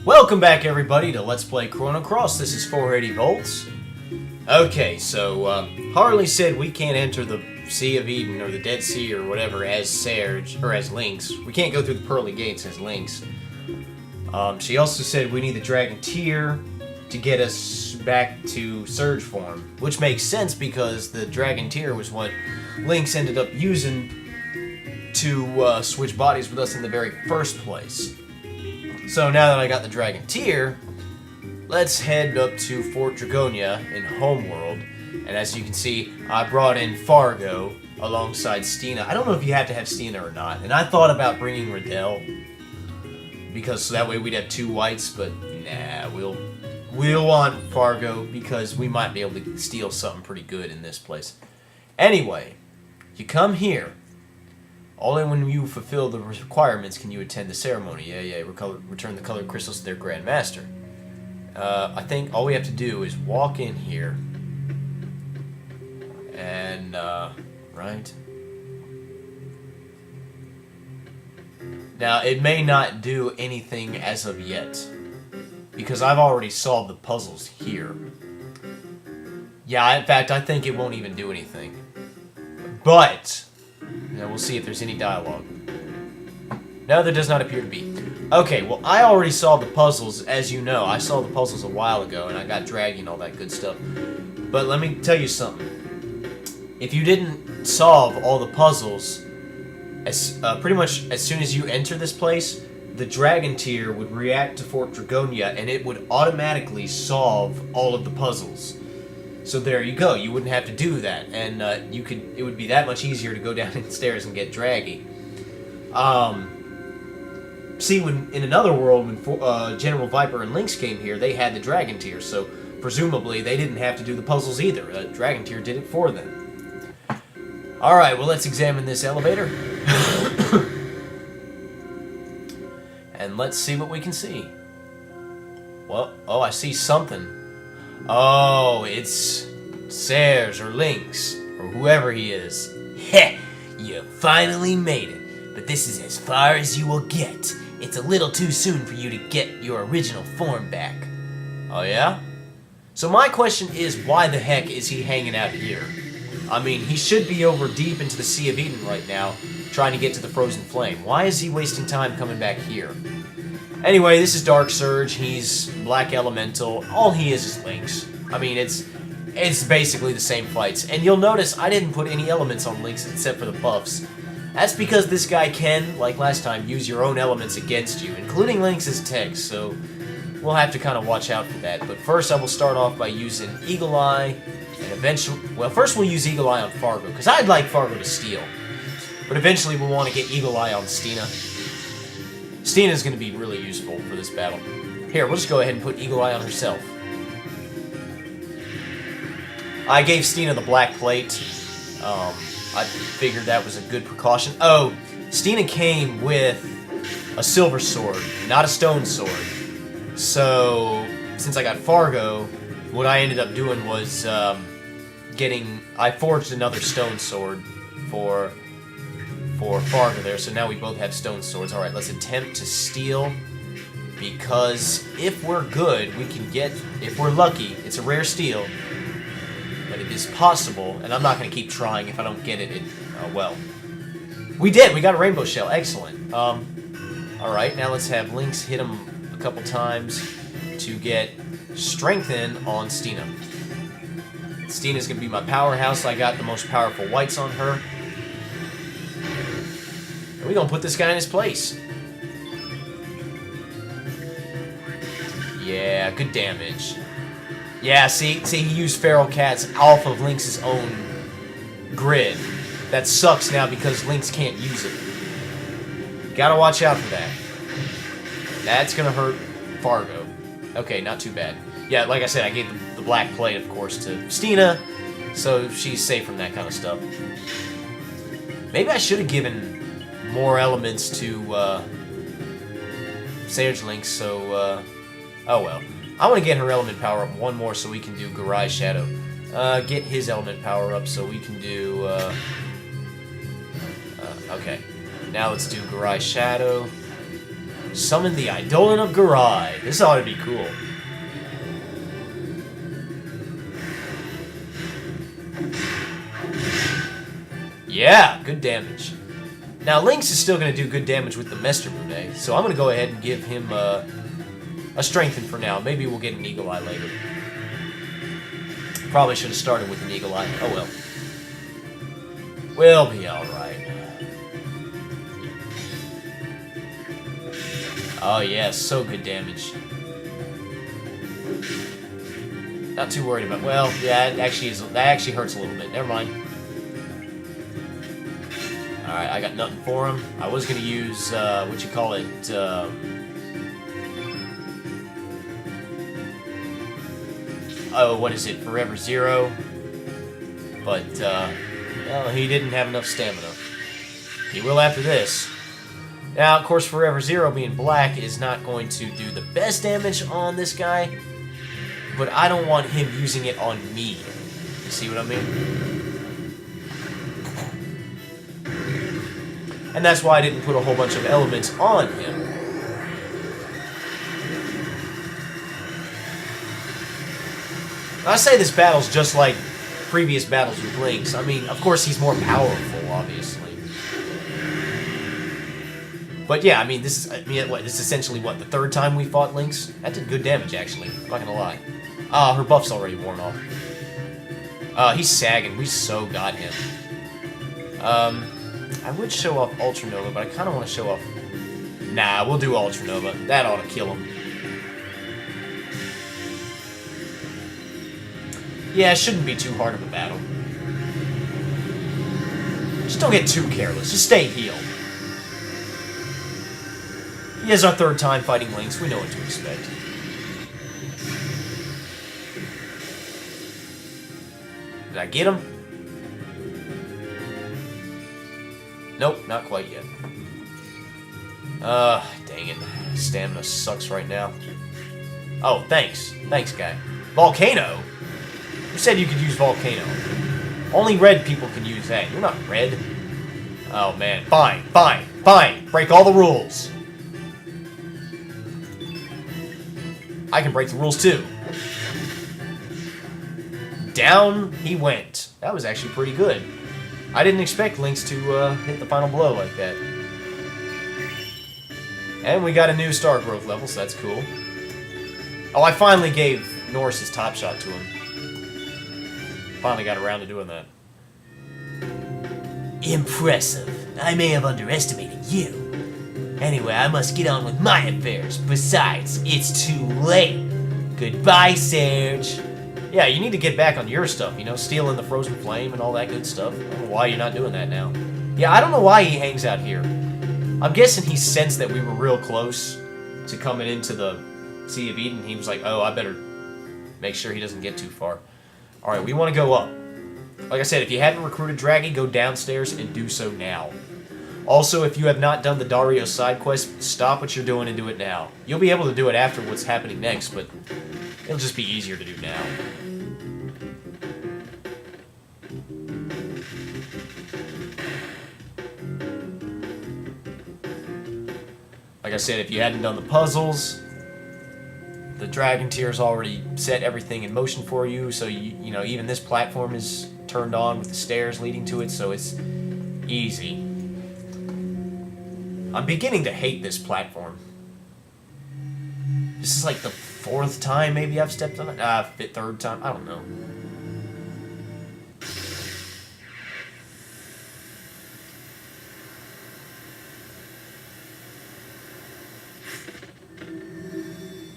Welcome back, everybody, to Let's Play Chrono Cross. This is 480 volts. Okay, so Harley said we can't enter the Sea of Eden or the Dead Sea or whatever as Serge or as Lynx. We can't go through the pearly gates as Lynx. She also said we need the Dragon Tear to get us back to Surge form, which makes sense because the Dragon Tear was what Lynx ended up using to switch bodies with us in the very first place. So now that I got the Dragon Tear, let's head up to Fort Dragonia in Homeworld. And as you can see, I brought in Fargo alongside Stina. I don't know if you have to have Stina or not. And I thought about bringing Riddell, because that way we'd have two whites, but nah, we'll want Fargo because we might be able to steal something pretty good in this place. Anyway, you come here. Only when you fulfill the requirements can you attend the ceremony. Return the colored crystals to their Grand Master. I think all we have to do is walk in here. And, right? Now, it may not do anything as of yet, because I've already solved the puzzles here. Yeah, in fact, I think it won't even do anything. But now we'll see if there's any dialogue. No, there does not appear to be. Okay, well, I already solved the puzzles, as you know. I solved the puzzles a while ago, and I got Draggy and all that good stuff. But let me tell you something. If you didn't solve all the puzzles, pretty much as soon as you enter this place, the Dragon Tear would react to Fort Dragonia, and it would automatically solve all of the puzzles. So there you go. You wouldn't have to do that, and it would be that much easier to go down the stairs and get Draggy. See, in another world, when General Viper and Lynx came here, they had the Dragon Tear, so presumably they didn't have to do the puzzles either. Dragon Tear did it for them. All right, well, let's examine this elevator, and let's see what we can see. Well, oh, I see something. Oh, it's Serge or Lynx, or whoever he is. Heh, you finally made it, but this is as far as you will get. It's a little too soon for you to get your original form back. Oh, yeah? So my question is, why the heck is he hanging out here? I mean, he should be over deep into the Sea of Eden right now, trying to get to the Frozen Flame. Why is he wasting time coming back here? Anyway, this is Dark Surge. He's Black Elemental. All he is Lynx. I mean, it's basically the same fights. And you'll notice I didn't put any elements on Lynx except for the buffs. That's because this guy can, like last time, use your own elements against you, including Lynx's tech, so we'll have to kind of watch out for that. But first I will start off by using Eagle Eye, and eventually... Well, first we'll use Eagle Eye on Fargo, because I'd like Fargo to steal. But eventually we'll want to get Eagle Eye on Stina. Stina's going to be really useful for this battle. Here, we'll just go ahead and put Eagle Eye on herself. I gave Stina the black plate. I figured that was a good precaution. Oh, Stina came with a silver sword, not a stone sword. So, since I got Fargo, what I ended up doing was I forged another stone sword for Fargo there, so now we both have stone swords. Alright, let's attempt to steal, because if we're good, we can get, if we're lucky, it's a rare steal, but it is possible, and I'm not going to keep trying if I don't get it, well. We did! We got a rainbow shell, excellent. Alright, now let's have Lynx hit him a couple times to get strengthen on Stina. Stina's going to be my powerhouse. I got the most powerful whites on her. And we're going to put this guy in his place. Yeah, good damage. Yeah, see, he used Feral Cats off of Lynx's own grid. That sucks now because Lynx can't use it. Gotta watch out for that. That's gonna hurt Fargo. Okay, not too bad. Yeah, like I said, I gave the black plate, of course, to Stina, so she's safe from that kind of stuff. Maybe I should have given more elements to Sage Lynx, so, oh well. I want to get her element power up one more so we can do Garage Shadow. Get his element power up so we can do, okay. Now let's do Garage Shadow. Summon the Eidolon of Garai. This ought to be cool. Yeah, good damage. Now, Lynx is still going to do good damage with the Mester Brune, so I'm going to go ahead and give him a Strengthen for now. Maybe we'll get an Eagle Eye later. Probably should have started with an Eagle Eye. Oh well. We'll be alright. Oh yes, so good damage. Not too worried about. Well, yeah, that actually hurts a little bit. Never mind. All right, I got nothing for him. I was gonna use what you call it. Oh, what is it? Forever Zero. But well, he didn't have enough stamina. He will after this. Now, of course, Forever Zero being black is not going to do the best damage on this guy. But I don't want him using it on me. You see what I mean? And that's why I didn't put a whole bunch of elements on him. I say this battle's just like previous battles with Lynx. I mean, of course he's more powerful, obviously. But yeah, I mean, this is essentially what, the third time we fought Lynx? That did good damage, actually. I'm not gonna lie. Her buff's already worn off. He's sagging. We so got him. I would show off Ultra Nova, but I kind of want to show off... Nah, we'll do Ultra Nova. That ought to kill him. Yeah, it shouldn't be too hard of a battle. Just don't get too careless. Just stay healed. He is our third time fighting Lynx. We know what to expect. Did I get him? Nope, not quite yet. Dang it. Stamina sucks right now. Oh, thanks. Thanks, guy. Volcano? Who said you could use Volcano? Only red people can use that. You're not red. Oh, man. Fine, fine, fine. Break all the rules. I can break the rules, too. Down he went. That was actually pretty good. I didn't expect Lynx to hit the final blow like that. And we got a new star growth level, so that's cool. Oh, I finally gave Norris his top shot to him. Finally got around to doing that. Impressive. I may have underestimated you. Anyway, I must get on with my affairs. Besides, it's too late. Goodbye, Serge. Yeah, you need to get back on your stuff, you know, stealing the Frozen Flame and all that good stuff. I don't know why you're not doing that now. Yeah, I don't know why he hangs out here. I'm guessing he sensed that we were real close to coming into the Sea of Eden. He was like, oh, I better make sure he doesn't get too far. Alright, we want to go up. Like I said, if you haven't recruited Draggy, go downstairs and do so now. Also, if you have not done the Dario side quest, stop what you're doing and do it now. You'll be able to do it after what's happening next, but it'll just be easier to do now. Like I said, if you hadn't done the puzzles, the Dragon Tier's already set everything in motion for you, so you know, even this platform is turned on with the stairs leading to it, so it's easy. I'm beginning to hate this platform. This is like the fourth time maybe I've stepped on it. Third time, I don't know.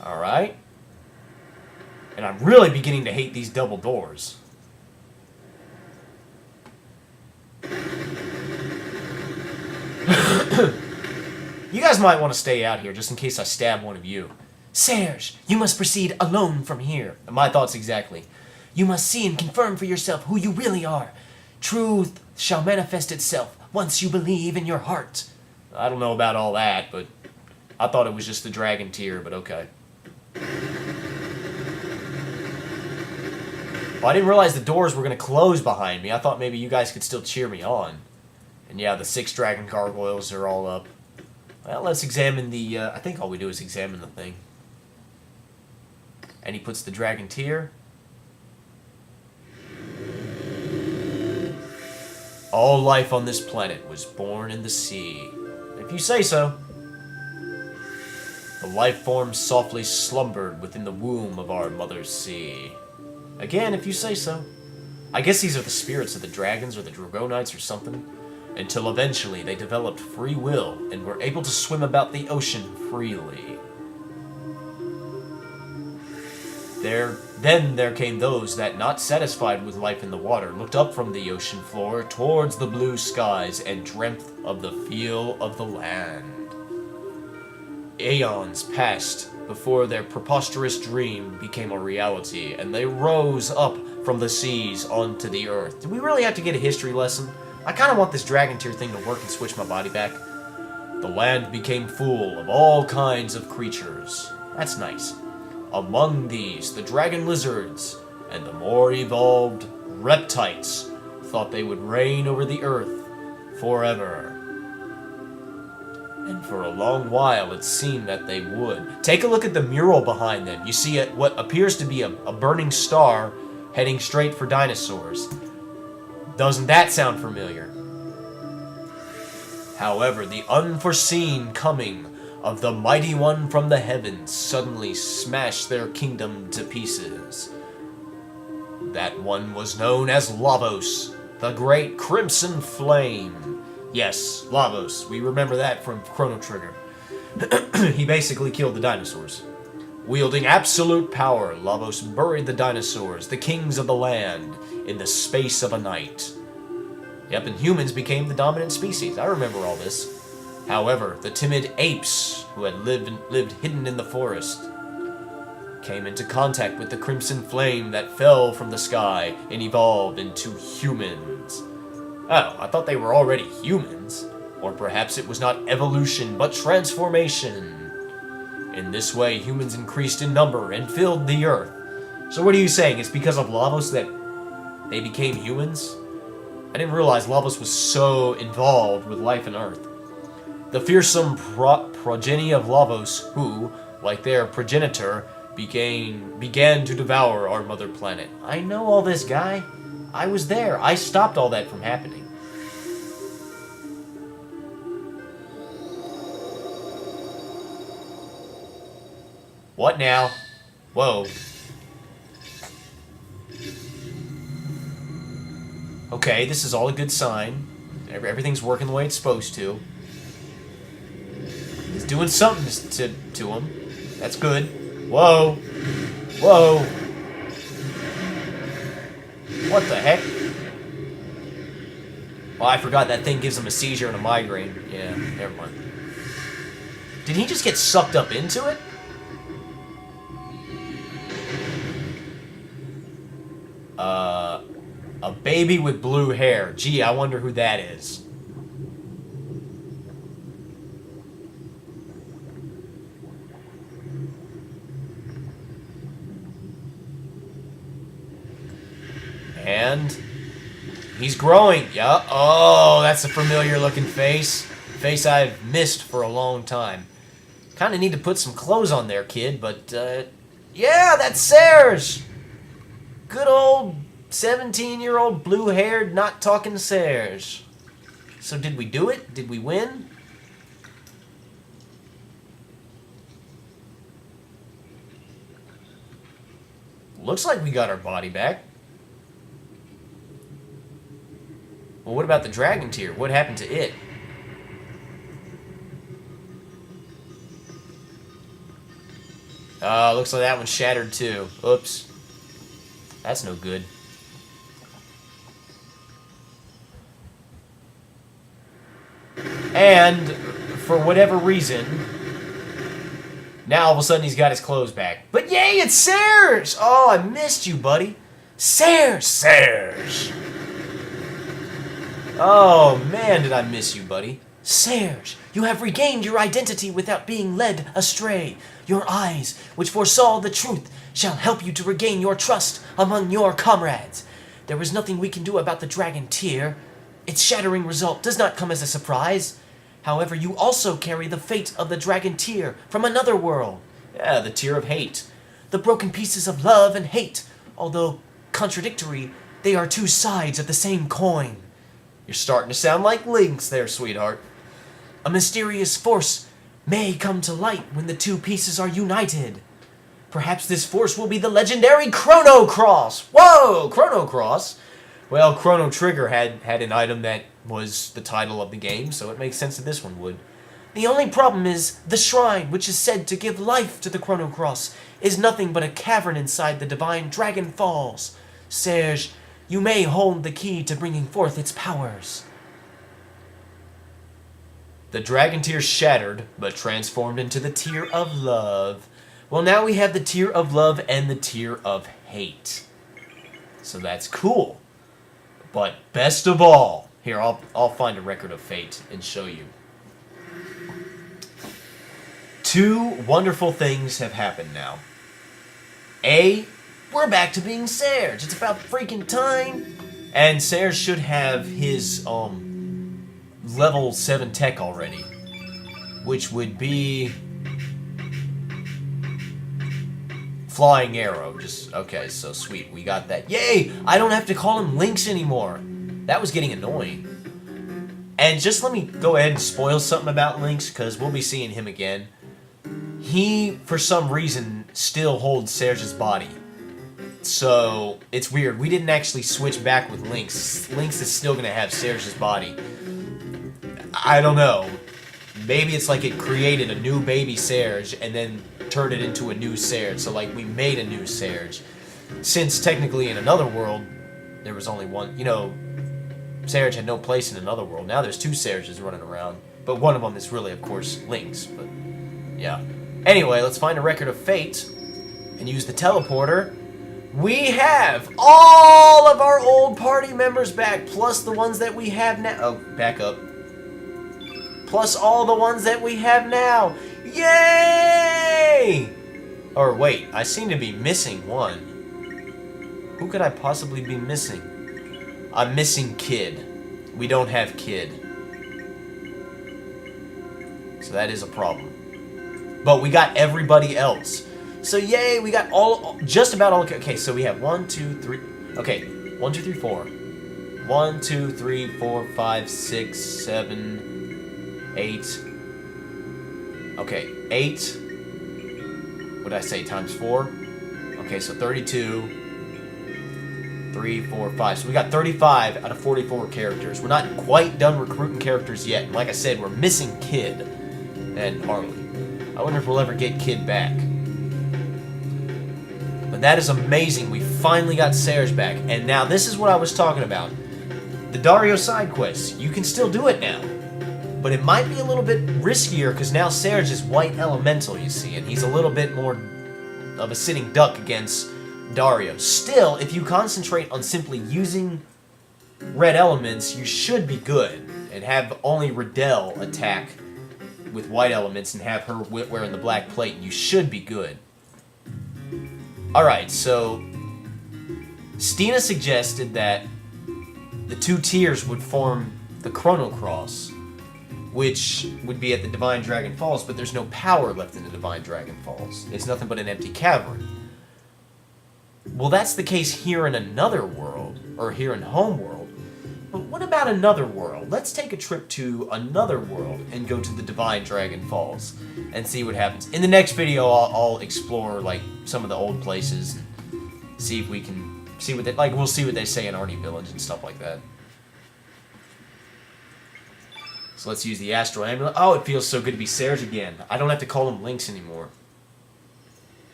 Alright. And I'm really beginning to hate these double doors. You guys might want to stay out here just in case I stab one of you. Serge, you must proceed alone from here. My thoughts exactly. You must see and confirm for yourself who you really are. Truth shall manifest itself once you believe in your heart. I don't know about all that, but I thought it was just the Dragon Tier, but okay. Well, I didn't realize the doors were going to close behind me. I thought maybe you guys could still cheer me on. And yeah, the 6 dragon gargoyles are all up. Well, let's examine the, I think all we do is examine the thing. And he puts the dragon tear. All life on this planet was born in the sea. If you say so. The life form softly slumbered within the womb of our mother's sea. Again, if you say so. I guess these are the spirits of the dragons or the dragonites or something. Until eventually they developed free will and were able to swim about the ocean freely. Then there came those that, not satisfied with life in the water, looked up from the ocean floor towards the blue skies and dreamt of the feel of the land. Aeons passed before their preposterous dream became a reality, and they rose up from the seas onto the earth. Do we really have to get a history lesson? I kind of want this dragon tear thing to work and switch my body back. The land became full of all kinds of creatures. That's nice. Among these, the dragon lizards and the more evolved reptites thought they would reign over the earth forever. And for a long while, it seemed that they would. Take a look at the mural behind them. You see what appears to be a burning star heading straight for dinosaurs. Doesn't that sound familiar? However, the unforeseen coming of the mighty one from the heavens suddenly smashed their kingdom to pieces. That one was known as Lavos, the great crimson flame. Yes, Lavos. We remember that from Chrono Trigger. He basically killed the dinosaurs. Wielding absolute power, Lavos buried the dinosaurs, the kings of the land, in the space of a night. Yep, and humans became the dominant species. I remember all this. However, the timid apes, who had lived hidden in the forest, came into contact with the crimson flame that fell from the sky and evolved into humans. Oh, I thought they were already humans. Or perhaps it was not evolution, but transformation. In this way, humans increased in number and filled the earth. So what are you saying? It's because of Lavos that they became humans? I didn't realize Lavos was so involved with life on Earth. The fearsome progeny of Lavos, who, like their progenitor, began to devour our mother planet. I know all this, guy. I was there. I stopped all that from happening. What now? Whoa. Okay, this is all a good sign. Everything's working the way it's supposed to. He's doing something to him. That's good. Whoa. Whoa. What the heck? Oh, I forgot that thing gives him a seizure and a migraine. Yeah, never mind. Did he just get sucked up into it? A baby with blue hair. Gee, I wonder who that is. And he's growing. Yeah. Oh, that's a familiar looking face. Face I've missed for a long time. Kind of need to put some clothes on there, kid, but yeah, that's Serge. Good old 17-year-old blue-haired, not talking Serge. So did we do it? Did we win? Looks like we got our body back. Well, what about the dragon tear? What happened to it? Looks like that one's shattered too. Oops. That's no good. And, for whatever reason, now all of a sudden he's got his clothes back. But yay, it's Serge! Oh, I missed you, buddy. Serge! Oh, man, did I miss you, buddy. Serge, you have regained your identity without being led astray. Your eyes, which foresaw the truth, shall help you to regain your trust among your comrades. There is nothing we can do about the dragon tear. Its shattering result does not come as a surprise. However, you also carry the fate of the dragon tear from another world. Yeah, the tear of hate. The broken pieces of love and hate, although contradictory, they are two sides of the same coin. You're starting to sound like Lynx there, sweetheart. A mysterious force may come to light when the two pieces are united. Perhaps this force will be the legendary Chrono Cross. Whoa, Chrono Cross. Well, Chrono Trigger had an item that was the title of the game, so it makes sense that this one would. The only problem is the shrine, which is said to give life to the Chrono Cross, is nothing but a cavern inside the divine Dragon Falls. Serge, you may hold the key to bringing forth its powers. The dragon tear shattered, but transformed into the tear of love. Well, now we have the tear of love and the tear of hate. So that's cool. But best of all, here, I'll find a record of fate and show you. Two wonderful things have happened now. A, we're back to being Serge. It's about freaking time. And Serge should have his level 7 tech already, which would be flying arrow. Just okay, so sweet, we got that. Yay! I don't have to call him Lynx anymore. That was getting annoying. And just let me go ahead and spoil something about Lynx, because we'll be seeing him again. He, for some reason, still holds Serge's body. So, it's weird. We didn't actually switch back with Lynx. Lynx is still going to have Serge's body. I don't know. Maybe it's like it created a new baby Serge and then turned it into a new Serge. So, like, we made a new Serge. Since, technically, in another world, there was only one. You know, Serge had no place in another world. Now there's two Serges running around. But one of them is really, of course, Lynx. But, yeah. Anyway, let's find a record of fate and use the teleporter. We have all of our old party members back, plus the ones that we have now. Oh, back up. Plus all the ones that we have now. Yay! Or wait, I seem to be missing one. Who could I possibly be missing? I'm missing Kid. We don't have Kid. So that is a problem. But we got everybody else. So yay, we got just about all, okay, so we have 1, 2, 3, okay, 1, 2, 3, 4. 1, 2, 3, 4, 5, 6, 7, 8. Okay, 8. What did I say, times 4? Okay, so 32, 3, 4, 5. So we got 35 out of 44 characters. We're not quite done recruiting characters yet. And like I said, we're missing Kid and Harley. I wonder if we'll ever get Kid back. But that is amazing. We finally got Serge back. And now this is what I was talking about. The Dario side quests. You can still do it now. But it might be a little bit riskier because now Serge is white elemental, you see. And he's a little bit more of a sitting duck against Dario. Still, if you concentrate on simply using red elements, you should be good. And have only Riddell attack with white elements and have her wearing the black plate. You should be good. Alright, so Stina suggested that the two tiers would form the Chrono Cross, which would be at the Divine Dragon Falls, but there's no power left in the Divine Dragon Falls. It's nothing but an empty cavern. Well, that's the case here in another world, or here in Homeworld. But what about another world? Let's take a trip to another world and go to the Divine Dragon Falls and see what happens. In the next video, I'll explore like some of the old places and see if we can see what they like. We'll see what they say in Arnie Village and stuff like that. So let's use the Astral Amulet. Oh, it feels so good to be Serge again. I don't have to call him Lynx anymore.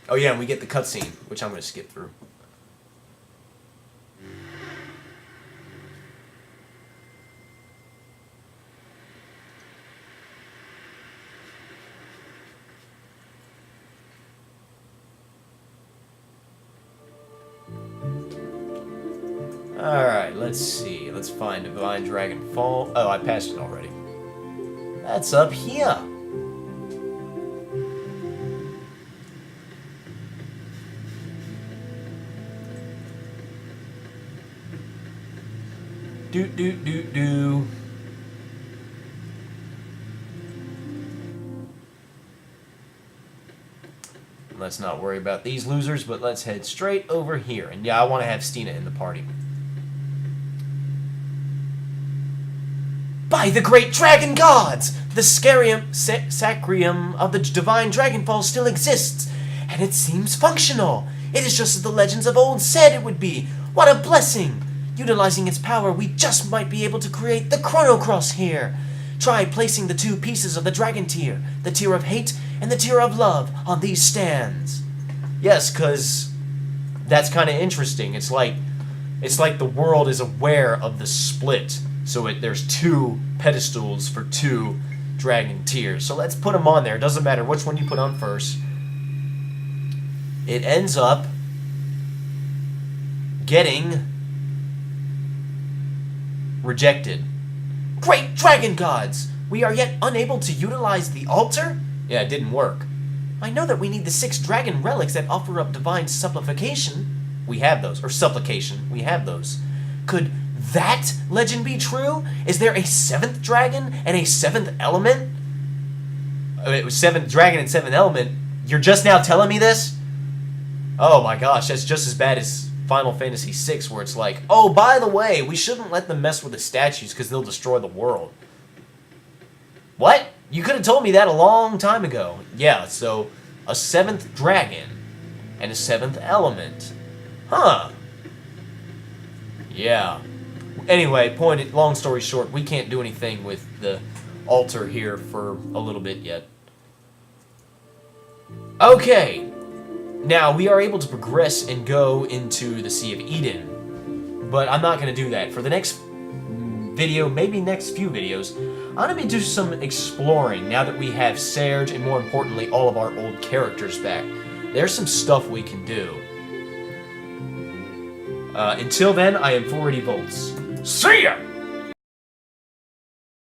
Oh yeah, and we get the cutscene, which I'm going to skip through. Alright, let's see. Let's find Divine Dragon Fall. Oh, I passed it already. That's up here. Do. let's not worry about these losers, but let's head straight over here. And yeah, I want to have Stina in the party. By the great dragon gods! The Sacrium of the divine dragonfall still exists, and it seems functional. It is just as the legends of old said it would be. What a blessing! Utilizing its power, we just might be able to create the Chrono Cross here. Try placing the two pieces of the dragon tier, the tier of hate and the tier of love, on these stands. Yes, because that's kind of interesting. It's like the world is aware of the split. So there's two pedestals for two dragon tiers. So let's put them on there. It doesn't matter which one you put on first. It ends up getting rejected. Great dragon gods! We are yet unable to utilize the altar? Yeah, it didn't work. I know that we need the 6 dragon relics that offer up divine supplication. We have those. Or supplication. We have those. Could that legend be true? Is there a 7th dragon and a 7th element? It was 7th dragon and 7th element. You're just now telling me this? Oh my gosh, that's just as bad as Final Fantasy VI, where it's like, oh, by the way, we shouldn't let them mess with the statues because they'll destroy the world. What? You could have told me that a long time ago. Yeah, so a 7th dragon and a 7th element. Huh. Yeah. Anyway, long story short, we can't do anything with the altar here for a little bit yet. Okay. Now, we are able to progress and go into the Sea of Eden. But I'm not going to do that. For the next video, maybe next few videos, I'm going to do some exploring now that we have Serge and, more importantly, all of our old characters back. There's some stuff we can do. Until then, I am 480 volts. See ya!